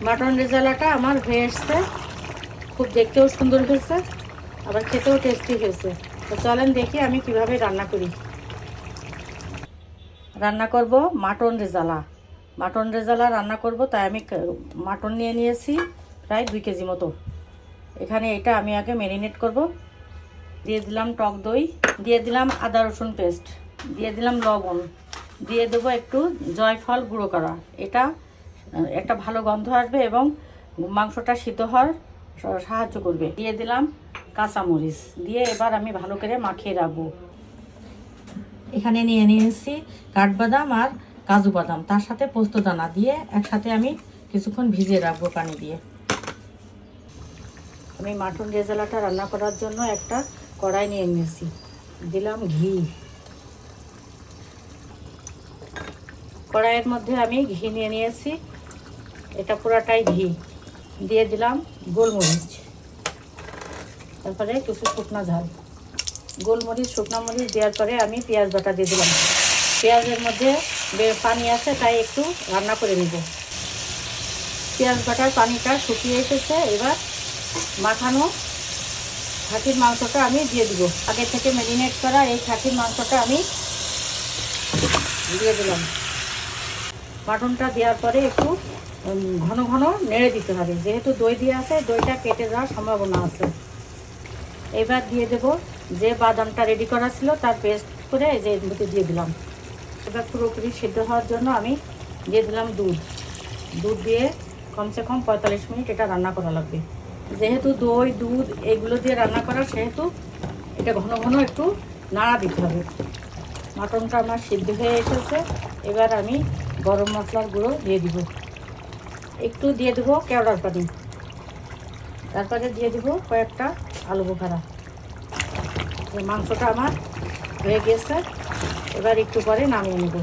Mutton রেজালাটা আমার হয়ে এসছে, খুব দেখতেও সুন্দর হয়েছে, আবার খেতেও টেস্টি হয়েছে। তো চলেন দেখি আমি কিভাবে রান্না করি। রান্না করব মাটন রেজালা। মাটন রেজালা রান্না করব, তাই আমি মাটন নিয়ে নিয়েছি প্রায় 2 কেজি মতো। এখানে এটা আমি আগে ম্যারিনেট করব। দিয়ে দিলাম টক দই, দিয়ে দিলাম আদা রসুন পেস্ট, দিয়ে দিলাম লবণ, দিয়ে দেবো একটু জয়ফল গুঁড়ো করা। এটা একটা ভালো গন্ধ আসবে এবং মাংসটা সিদ্ধ হওয়ার সাহায্য করবে। দিয়ে দিলাম কাঁচামরিচ, দিয়ে এবার আমি ভালো করে মাখিয়ে রাখবো। এখানে নিয়ে নিয়েছি কাঠবাদাম আর কাজু বাদাম, তার সাথে পোস্তদানা দিয়ে একসাথে আমি কিছুক্ষণ ভিজিয়ে রাখবো পানি দিয়ে। আমি মাটন রেজালাটা রান্না করার জন্য একটা কড়াই নিয়ে নিয়েছি, দিলাম ঘি। কড়াইয়ের মধ্যে আমি ঘি নিয়ে নিয়েছি, এটা পুরাটাই ঘি। দিয়ে দিলাম গোলমরিচ, তারপরে কিছু শুকনো ঝাল। গোলমরিচ শুকনো মরিচ দেওয়ার পরে আমি পেঁয়াজ বাটা দিয়ে দিলাম। পেঁয়াজের মধ্যে পানি আছে, তাই একটু রান্না করে নেব। পেঁয়াজ বাটার পানিটা শুকিয়ে এসেছে, এবার মাখানো খাসির মাংসটা আমি দিয়ে দিব। আগে থেকে ম্যারিনেট করা এই খাসির মাংসটা আমি দিয়ে দিলাম। মাটনটা দেওয়ার পরে একটু ঘন ঘন নেড়ে দিতে হবে, যেহেতু দই দিয়ে আছে, দইটা কেটে যাওয়ার সম্ভাবনা আছে। এবার দিয়ে দেব যে বাদামটা রেডি করা ছিল তার পেস্ট করে এই যে এর মধ্যে দিয়ে দিলাম। এবার পুরোপুরি সিদ্ধ হওয়ার জন্য আমি দিয়ে দিলাম দুধ। দুধ দিয়ে কমসে কম 45 মিনিট এটা রান্না করা লাগবে। যেহেতু দই দুধ এগুলো দিয়ে রান্না করা, সেহেতু এটা ঘন ঘন একটু নাড়া দিতে হবে। মাটনটা আমার সিদ্ধ হয়ে এসেছে, এবার আমি গরম মশলার গুঁড়ো দিয়ে দিব। একটু দিয়ে দেবো কেওড়ার পানি, তারপরে দিয়ে দেবো কয়েকটা আলু বোখারা। মাংসটা আমার হয়ে গেছে, এবার একটু পরে নামিয়ে নেব।